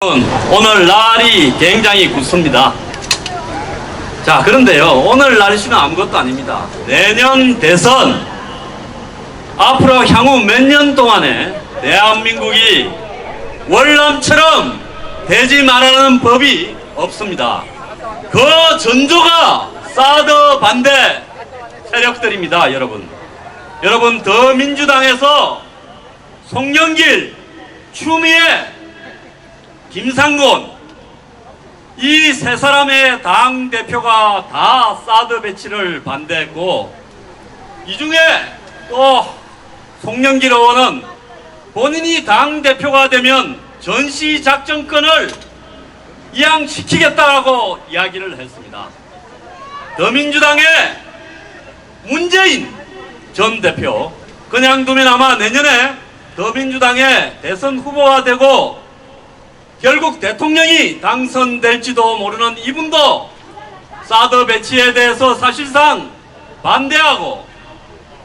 오늘 날이 굉장히 굳습니다. 자, 그런데요, 오늘 날씨는 아무것도 아닙니다. 내년 대선, 앞으로 향후 몇 년 동안에 대한민국이 월남처럼 되지 말라는 법이 없습니다. 그 전조가 사드 반대 세력들입니다. 여러분 더민주당에서 송영길, 추미애, 김상곤, 이 세 사람의 당 대표가 다 사드 배치를 반대했고, 이 중에 또 송영길 의원은 본인이 당 대표가 되면 전시 작전권을 이양시키겠다라고 이야기를 했습니다. 더민주당의 문재인 전 대표, 그냥 두면 아마 내년에 더민주당의 대선 후보가 되고 결국 대통령이 당선될지도 모르는 이분도 사드 배치에 대해서 사실상 반대하고,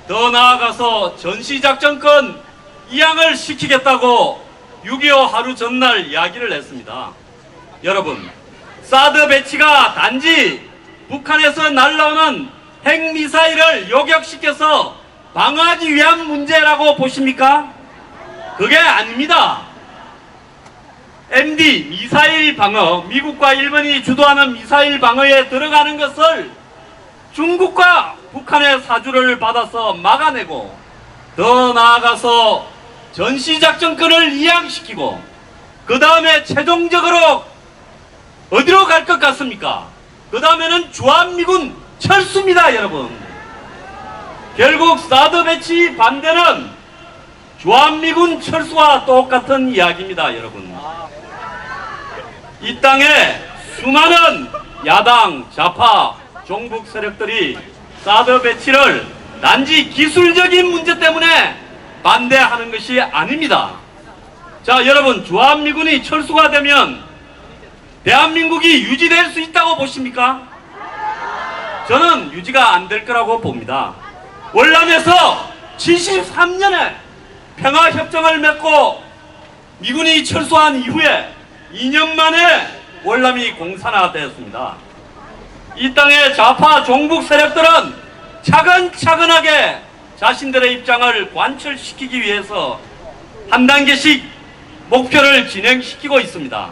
더 나아가서 전시작전권 이양을 시키겠다고 6.25 하루 전날 이야기를 했습니다. 여러분, 사드 배치가 단지 북한에서 날라오는 핵미사일을 요격시켜서 방어하기 위한 문제라고 보십니까? 그게 아닙니다. MD 미사일 방어, 미국과 일본이 주도하는 미사일 방어에 들어가는 것을 중국과 북한의 사주를 받아서 막아내고, 더 나아가서 전시작전권을 이양시키고, 그 다음에 최종적으로 어디로 갈 것 같습니까? 그 다음에는 주한미군 철수입니다. 여러분, 결국 사드 배치 반대는 주한미군 철수와 똑같은 이야기입니다. 여러분, 이 땅에 수많은 야당, 좌파, 종북 세력들이 사드 배치를 단지 기술적인 문제 때문에 반대하는 것이 아닙니다. 자, 여러분, 주한미군이 철수가 되면 대한민국이 유지될 수 있다고 보십니까? 저는 유지가 안 될 거라고 봅니다. 월남에서 73년에 평화협정을 맺고 미군이 철수한 이후에 2년 만에 월남이 공산화되었습니다. 이 땅의 좌파 종북 세력들은 차근차근하게 자신들의 입장을 관철시키기 위해서 한 단계씩 목표를 진행시키고 있습니다.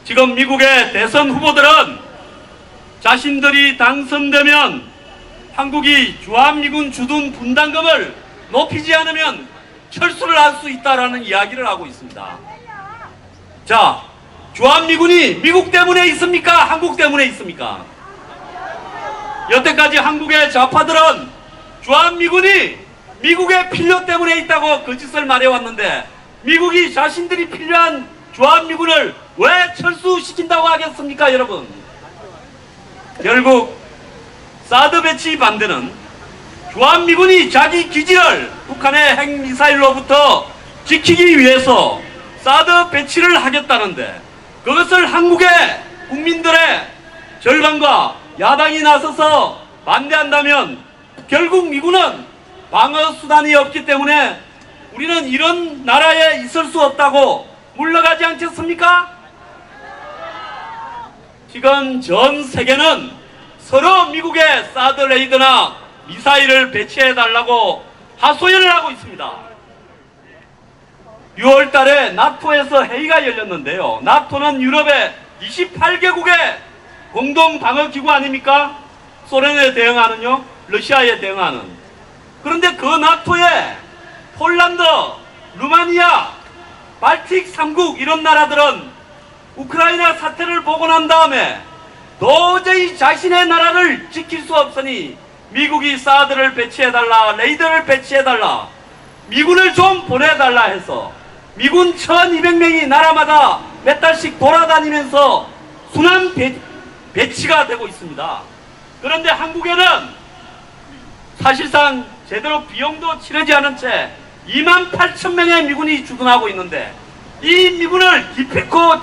지금 미국의 대선 후보들은 자신들이 당선되면 한국이 주한미군 주둔 분담금을 높이지 않으면 철수를 할 수 있다라는 이야기를 하고 있습니다. 자, 주한미군이 미국 때문에 있습니까? 한국 때문에 있습니까? 여태까지 한국의 좌파들은 주한미군이 미국의 필요 때문에 있다고 거짓을 말해왔는데, 미국이 자신들이 필요한 주한미군을 왜 철수시킨다고 하겠습니까? 여러분, 결국 사드 배치 반대는 주한미군이 자기 기지를 북한의 핵미사일로부터 지키기 위해서 사드 배치를 하겠다는데, 그것을 한국의 국민들의 절반과 야당이 나서서 반대한다면 결국 미군은 방어 수단이 없기 때문에 우리는 이런 나라에 있을 수 없다고 물러가지 않겠습니까? 지금 전 세계는 서로 미국의 사드 레이더나 미사일을 배치해달라고 하소연을 하고 있습니다. 6월 달에 나토에서 회의가 열렸는데요. 나토는 유럽의 28개국의 공동방어기구 아닙니까? 소련에 대응하는요, 러시아에 대응하는. 그런데 그 나토에 폴란드, 루마니아, 발틱 3국 이런 나라들은 우크라이나 사태를 보고 난 다음에 도저히 자신의 나라를 지킬 수 없으니 미국이 사드를 배치해달라, 레이더를 배치해달라, 미군을 좀 보내달라 해서 미군 1200명이 나라마다 몇 달씩 돌아다니면서 순환 배치가 되고 있습니다. 그런데 한국에는 사실상 제대로 비용도 치르지 않은 채 28,000명의 미군이 주둔하고 있는데, 이 미군을 기필코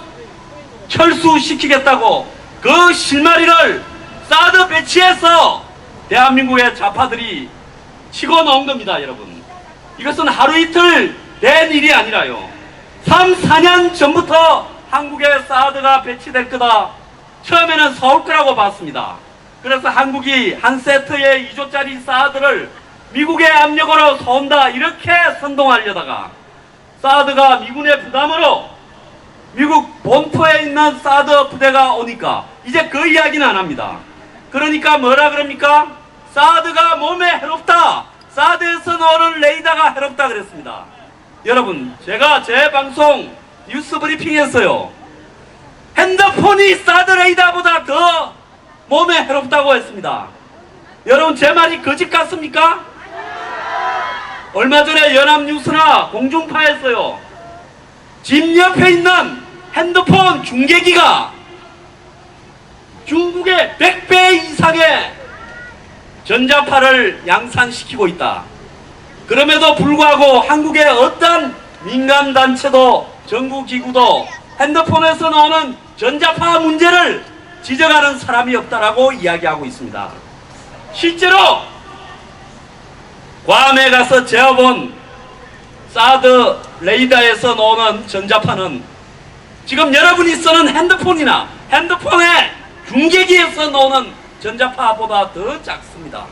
철수시키겠다고 그 실마리를 사드 배치해서 대한민국의 좌파들이 치고 넣은 겁니다. 여러분, 이것은 하루 이틀 된 일이 아니라요, 3, 4년 전부터 한국에 사드가 배치될 거다. 처음에는 서울 거라고 봤습니다. 그래서 한국이 한 세트에 2조짜리 사드를 미국의 압력으로 쏜다 이렇게 선동하려다가 사드가 미군의 부담으로 미국 본토에 있는 사드 부대가 오니까 이제 그 이야기는 안 합니다. 그러니까 뭐라 그럽니까? 사드가 몸에 해롭다. 사드에서 나오는 레이더가 해롭다 그랬습니다. 여러분, 제가 제 방송 뉴스 브리핑에서요, 핸드폰이 사드 레이더보다 더 몸에 해롭다고 했습니다. 여러분, 제 말이 거짓 같습니까? 얼마 전에 연합뉴스나 공중파에서요, 집 옆에 있는 핸드폰 중계기가 중국의 100배 이상의 전자파를 양산시키고 있다. 그럼에도 불구하고 한국의 어떤 민간단체도 정부기구도 핸드폰에서 나오는 전자파 문제를 지적하는 사람이 없다라고 이야기하고 있습니다. 실제로 괌에 가서 재어본 사드 레이더에서 나오는 전자파는 지금 여러분이 쓰는 핸드폰이나 핸드폰의 중계기에서 나오는 전자파보다 더 작습니다.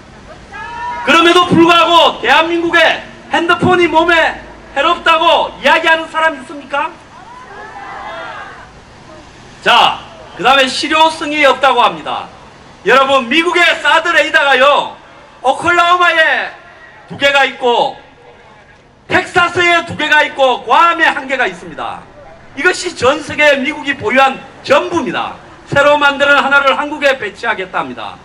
그럼에도 불구하고 대한민국의 핸드폰이 몸에 해롭다고 이야기하는 사람 있습니까? 자, 그 다음에 실효성이 없다고 합니다. 여러분, 미국의 사드 레이더가요, 오클라호마에 2개가 있고 텍사스에 2개가 있고 괌에 1개가 있습니다. 이것이 전 세계 미국이 보유한 전부입니다. 새로 만드는 하나를 한국에 배치하겠다 합니다.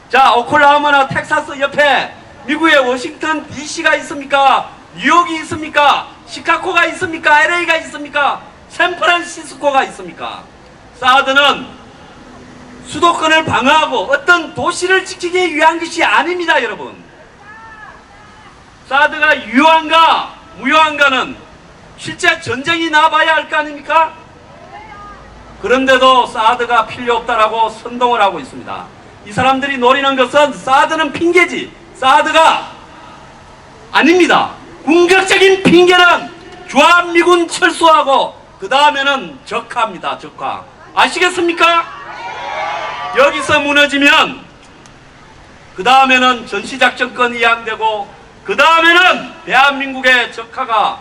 자, 오클라호마나 텍사스 옆에 미국의 워싱턴 DC가 있습니까? 뉴욕이 있습니까? 시카고가 있습니까? LA가 있습니까? 샌프란시스코가 있습니까? 사드는 수도권을 방어하고 어떤 도시를 지키기 위한 것이 아닙니다, 여러분. 사드가 유효한가 무효한가는 실제 전쟁이 나봐야 할 거 아닙니까? 그런데도 사드가 필요 없다라고 선동을 하고 있습니다. 이 사람들이 노리는 것은 사드는 핑계지 사드가 아닙니다. 궁극적인 핑계는 주한미군 철수하고 그 다음에는 적화입니다. 적화. 아시겠습니까? 여기서 무너지면 그 다음에는 전시작전권이 이양되고 그 다음에는 대한민국의 적화가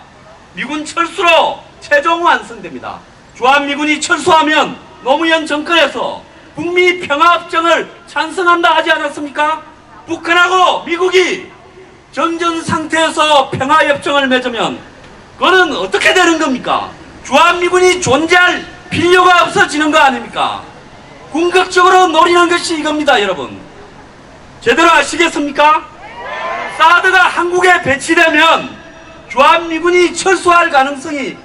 미군 철수로 최종 완성됩니다. 주한미군이 철수하면 노무현 정권에서 북미 평화협정을 찬성한다 하지 않았습니까? 북한하고 미국이 정전 상태에서 평화협정을 맺으면 그거는 어떻게 되는 겁니까? 주한미군이 존재할 필요가 없어지는 거 아닙니까? 궁극적으로 노리는 것이 이겁니다, 여러분. 제대로 아시겠습니까? 사드가 한국에 배치되면 주한미군이 철수할 가능성이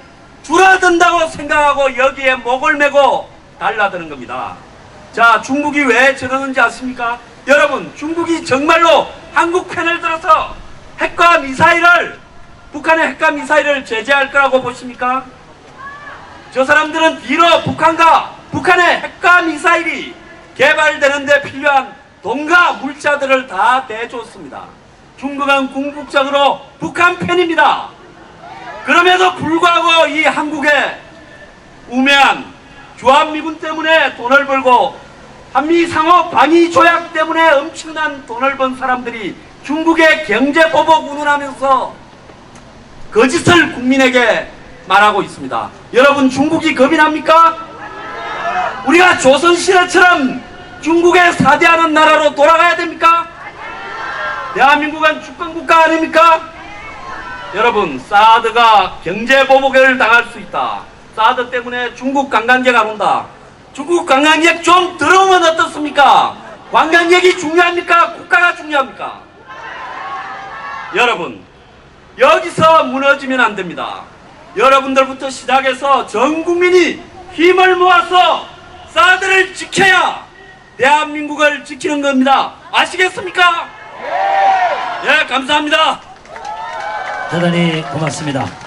줄어든다고 생각하고 여기에 목을 메고 달라드는 겁니다. 자, 중국이 왜 저러는지 아십니까? 여러분, 중국이 정말로 한국 편을 들어서 핵과 미사일을, 북한의 핵과 미사일을 제재할 거라고 보십니까? 저 사람들은 뒤로 북한과 북한의 핵과 미사일이 개발되는데 필요한 돈과 물자들을 다 대줬습니다. 중국은 궁극적으로 북한 편입니다. 그럼에도 불구하고 이 한국의 우매한 주한미군 때문에 돈을 벌고 한미 상호 방위 조약 때문에 엄청난 돈을 번 사람들이 중국의 경제 보복 운운하면서 거짓을 국민에게 말하고 있습니다. 여러분, 중국이 겁이 납니까? 우리가 조선시대처럼 중국에 사대하는 나라로 돌아가야 됩니까? 대한민국은 주권국가 아닙니까? 여러분, 사드가 경제 보복을 당할 수 있다. 사드 때문에 중국 관광객 안 온다. 중국 관광객 좀 들어오면 어떻습니까? 관광객이 중요합니까? 국가가 중요합니까? 여러분, 여기서 무너지면 안 됩니다. 여러분들부터 시작해서 전 국민이 힘을 모아서 사드를 지켜야 대한민국을 지키는 겁니다. 아시겠습니까? 예, 감사합니다. 대단히 고맙습니다.